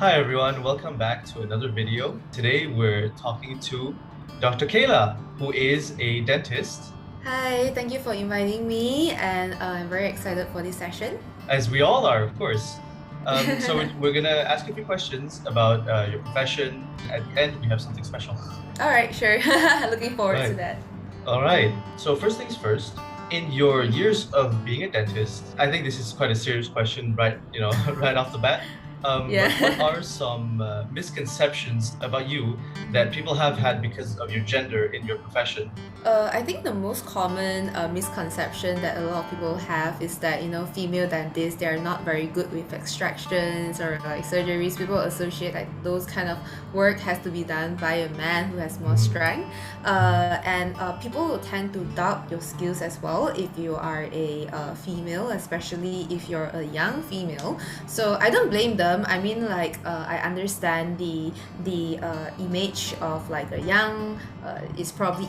Hi everyone, welcome back to another video. Today we're talking to Dr. Kayla, who is a dentist, Hi, thank you for inviting me, and I'm very excited for this session. as we all are, of course. So we're gonna ask you a few questions about your profession. At the end, we have something special. All right, sure. Looking forward to Right. that. All right. So first things first. In your years of being a dentist, I think this is quite a serious question, right? Right off the bat. But what Yeah. are some misconceptions about you that people have had because of your gender in your profession? I think the most common misconception that a lot of people have is that female dentists, they are not very good with extractions or like surgeries. People associate like those kind of work has to be done by a man who has more Mhm. strength, and people will tend to doubt your skills as well if you are a female, especially if you're a young female. So I don't blame them. I mean, like I understand the image of like a young is probably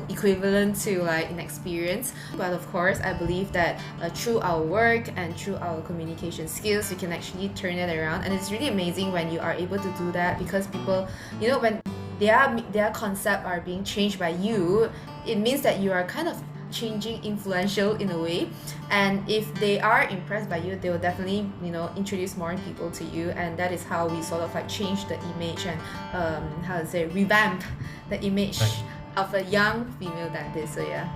equivalent to like inexperience. But of course, I believe that through our work and through our communication skills, we can actually turn it around. And it's really amazing when you are able to do that because people, when their concept are being changed by you, it means that you are kind of changing influential in a way, and if they are impressed by you, they will definitely introduce more people to you, and that is how we sort of like change the image and how to say revamp the image Right. of a young female dentist. So yeah.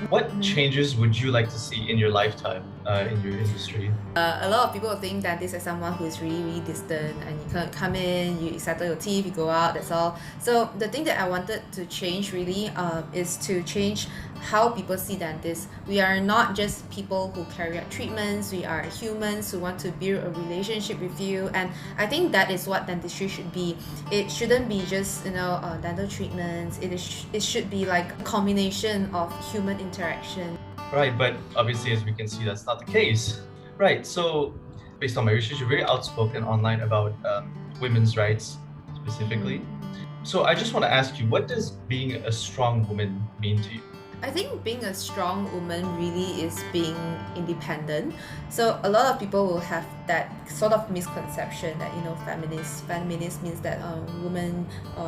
What changes would you like to see in your lifetime in your industry? A lot of people think dentist is someone who is really, really distant, and you can come in, you settle your teeth, you go out, that's all. So the thing that I wanted to change really is to change how people see dentists. We are not just people who carry out treatments, we are humans who want to build a relationship with you, and I think that is what dentistry should be. It shouldn't be just dental treatments. It should be like a combination of human interaction. Right, but obviously, as we can see, that's not the case. Right, so based on my research, you're very outspoken online about women's rights specifically. So I just want to ask you, what does being a strong woman mean to you? I think being a strong woman really is being independent. So a lot of people will have that sort of misconception that feminist means that women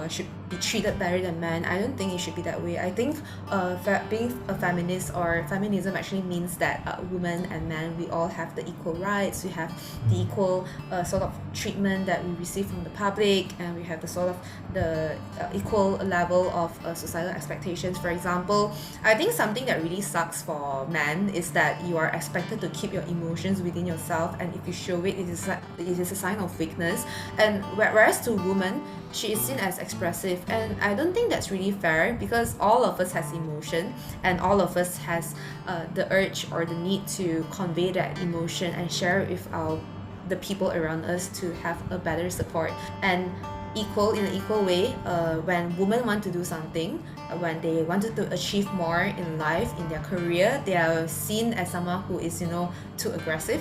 should be treated better than men. I don't think it should be that way. I think being a feminist or feminism actually means that women and men, we all have the equal rights. We have the equal sort of treatment that we receive from the public, and we have the sort of the equal level of societal expectations. For example, I think something that really sucks for men is that you are expected to keep your emotions within yourself, and if you show it, it is a sign of weakness. And whereas to women, she is seen as expressive, and I don't think that's really fair because all of us has emotion, and all of us has the urge or the need to convey that emotion and share it with the people around us to have a better support. And in an equal way, when women want to do something, when they wanted to achieve more in life, in their career, they are seen as someone who is too aggressive.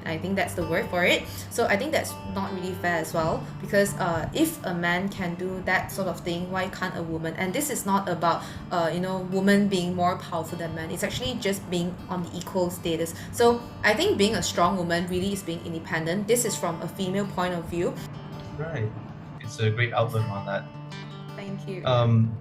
I think that's the word for it. So I think that's not really fair as well, because if a man can do that sort of thing, why can't a woman? And this is not about women being more powerful than men. It's actually just being on the equal status. So I think being a strong woman really is being independent. This is from a female point of view. Right. It's a great outlook on that. Thank you. Um,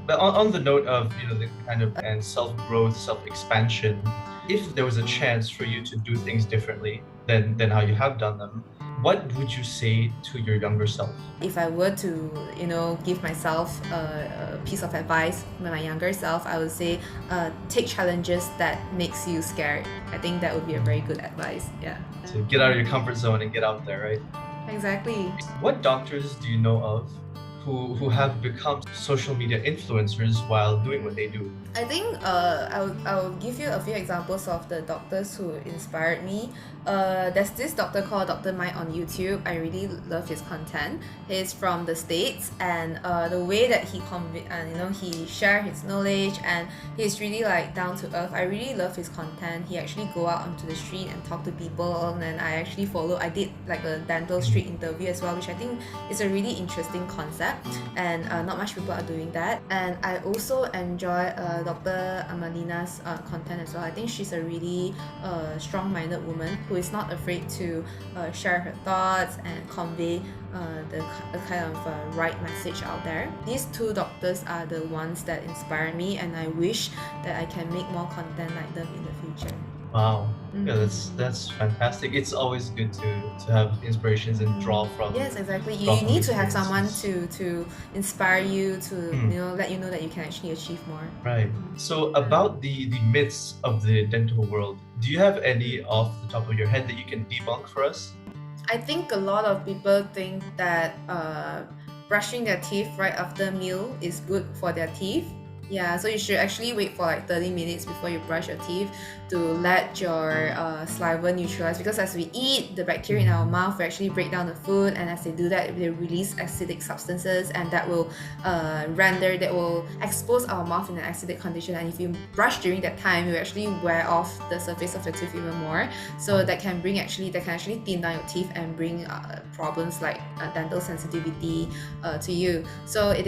but on the note of the kind of and self-growth, self-expansion, if there was a chance for you to do things differently than how you have done them, what would you say to your younger self? If I were to, give myself a piece of advice, my younger self, I would say, take challenges that makes you scared. I think that would be a very good advice. Yeah. To get out of your comfort zone and get out there, right? Exactly. What doctors do you know of who have become social media influencers while doing what they do? I think I'll give you a few examples of the doctors who inspired me. There's this doctor called Dr. Mike on YouTube. I really love his content. He's from the States, and the way that he share his knowledge, and he's really like down to earth. I really love his content. He actually go out onto the street and talk to people, and I actually follow. I did like a dental street interview as well, which I think is a really interesting concept. that, and not much people are doing that. And I also enjoy Dr. Amalina's content as well. I think she's a really strong-minded woman who is not afraid to share her thoughts and convey the kind of right message out there. These two doctors are the ones that inspire me, and I wish that I can make more content like them in the future. Wow. Yeah, that's fantastic. It's always good to have inspirations and draw from. Yes, exactly. You from need to have someone experiences. to inspire you, to Hmm. let you know that you can actually achieve more. Right. So about the myths of the dental world, do you have any off the top of your head that you can debunk for us? I think a lot of people think that brushing their teeth right after meal is good for their teeth. Yeah, so you should actually wait for like 30 minutes before you brush your teeth to let your saliva neutralize, because as we eat, the bacteria in our mouth will actually break down the food, and as they do that, they release acidic substances, and that will expose our mouth in an acidic condition. And if you brush during that time, you actually wear off the surface of your teeth even more. So that can actually thin down your teeth and bring problems like dental sensitivity to you. So it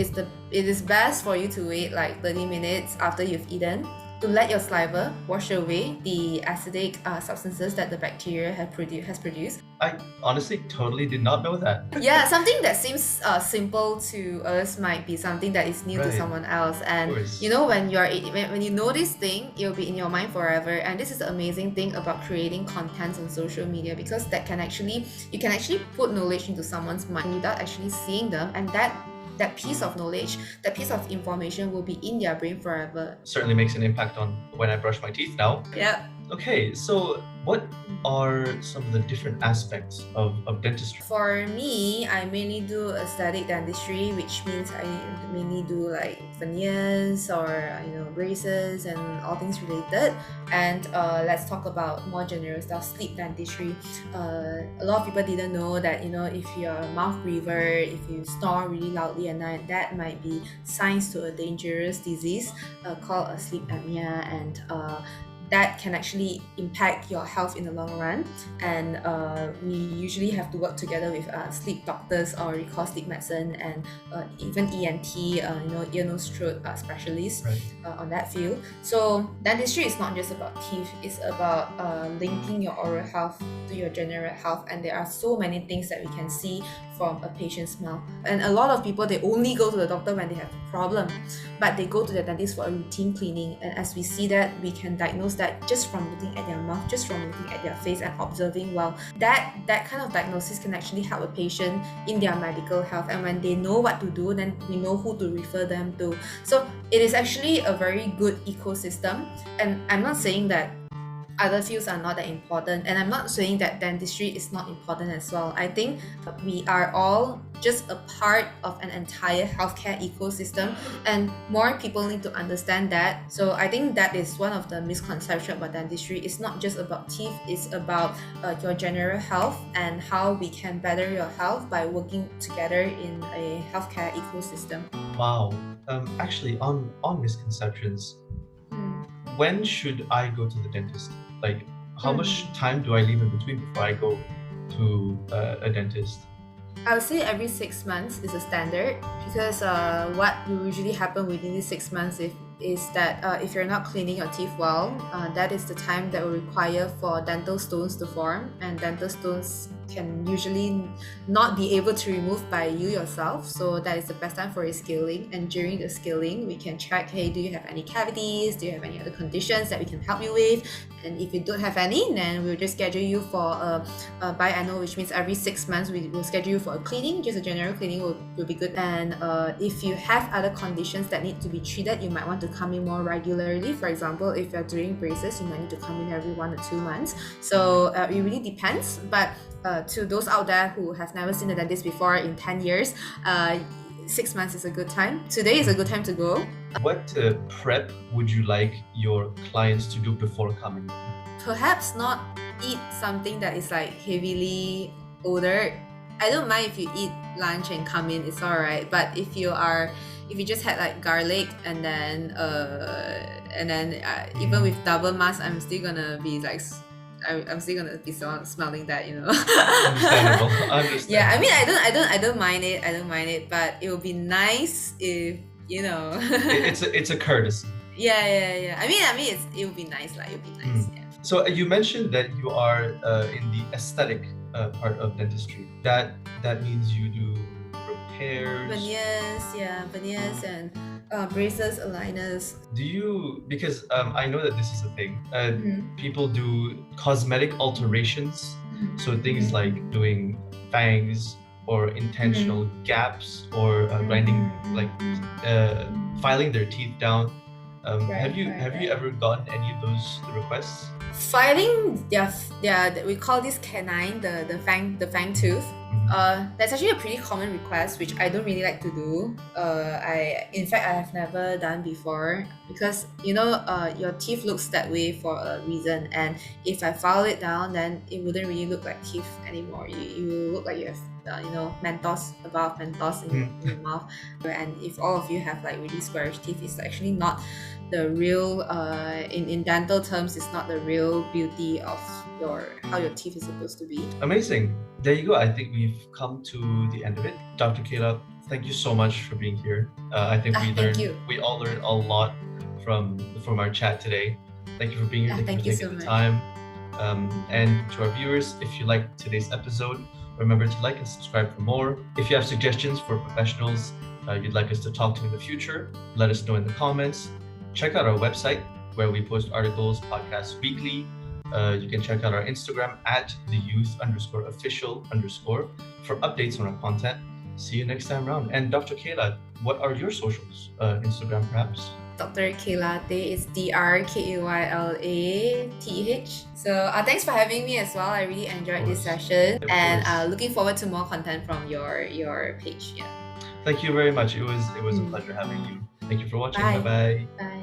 is best for you to wait like 30 minutes after you've eaten to let your saliva wash away the acidic substances that the bacteria has produced. I honestly totally did not know that. Yeah, something that seems simple to us might be something that is new to Right. someone else. And course. when you know this thing, it'll be in your mind forever. And this is the amazing thing about creating content on social media, because you can actually put knowledge into someone's mind without actually seeing them, and that piece of knowledge, that piece of information will be in their brain forever. Certainly makes an impact on when I brush my teeth now. Yeah. Okay, so what are some of the different aspects of dentistry? For me, I mainly do aesthetic dentistry, which means I mainly do like veneers or braces and all things related. And let's talk about more general stuff, sleep dentistry. A lot of people didn't know that if you're a mouth breather, if you snore really loudly at night, that might be signs to a dangerous disease called a sleep apnea, and that can actually impact your health in the long run. And we usually have to work together with sleep doctors, or we call sleep medicine, and even ENT, ear, nose, throat specialists Right. On that field. So dentistry is not just about teeth, it's about linking your oral health to your general health, and there are so many things that we can see from a patient's mouth. And a lot of people, they only go to the doctor when they have a problem, but they go to the dentist for a routine cleaning. And as we see that, we can diagnose that just from looking at their mouth, just from looking at their face and observing well. That kind of diagnosis can actually help a patient in their medical health, and when they know what to do, then we know who to refer them to. So it is actually a very good ecosystem. And I'm not saying that other fields are not that important, and I'm not saying that dentistry is not important as well. I think we are all just a part of an entire healthcare ecosystem, and more people need to understand that. So I think that is one of the misconceptions about dentistry. It's not just about teeth, it's about your general health and how we can better your health by working together in a healthcare ecosystem. Wow. Actually, on misconceptions, when should I go to the dentist? Like, how much time do I leave in between before I go to a dentist? I would say every 6 months is a standard, because what will usually happen within these 6 months is that if you're not cleaning your teeth well, that is the time that will require for dental stones to form, and dental stones can usually not be able to remove by you yourself. So that is the best time for a scaling, and during the scaling we can check, hey, do you have any cavities, do you have any other conditions that we can help you with? And if you don't have any, then we'll just schedule you for a biannual, which means every 6 months we will schedule you for a cleaning. Just a general cleaning will be good. And if you have other conditions that need to be treated, you might want to come in more regularly. For example, if you're doing braces, you might need to come in every 1 or 2 months. So it really depends. But to those out there who have never seen a dentist before in 10 years, 6 months is a good time. Today is a good time to go. What prep would you like your clients to do before coming? Perhaps not eat something that is like heavily odored. I don't mind if you eat lunch and come in, it's alright. But if you just had like garlic and then even with double mask, I'm still gonna be like I'm still gonna be smelling that, Understandable. Understandable. Yeah, I mean, I don't mind it. I don't mind it, but it would be nice if It's a courtesy. Yeah. I mean, it would be nice, like it would be nice. Yeah. So you mentioned that you are in the aesthetic part of dentistry. That means you do repairs. Veneers and braces, aligners. Do you, because I know that this is a thing, people do cosmetic alterations, so things like doing fangs or intentional gaps or grinding, like filing their teeth down. Have you ever gotten any of those requests? Filing, we call this canine, the fang tooth. That's actually a pretty common request, which I don't really like to do. In fact, I have never done before because your teeth looks that way for a reason, and if I file it down, then it wouldn't really look like teeth anymore. You look like you have Mentos in your mouth, and if all of you have like really squarish teeth, it's actually not the real in dental terms, it's not the real beauty of how your teeth is supposed to be. Amazing. There you go. I think we've come to the end of it. Dr. Kayla, thank you so much for being here. I think we all learned a lot from our chat today. Thank you for being here. Thank you for so taking the much. time. And to our viewers, if you liked today's episode, remember to like and subscribe for more. If you have suggestions for professionals you'd like us to talk to in the future, let us know in the comments. Check out our website where we post articles, podcasts weekly. You can check out our Instagram at @theyouth_official_ for updates on our content. See you next time around. And Dr. Kayla, what are your socials? Instagram perhaps? Dr. Kayla Teh is DrKaylaTeh. So thanks for having me as well. I really enjoyed this session, and looking forward to more content from your page. Yeah. Thank you very much. It was a pleasure having you. Thank you for watching. Bye. Bye-bye. Bye.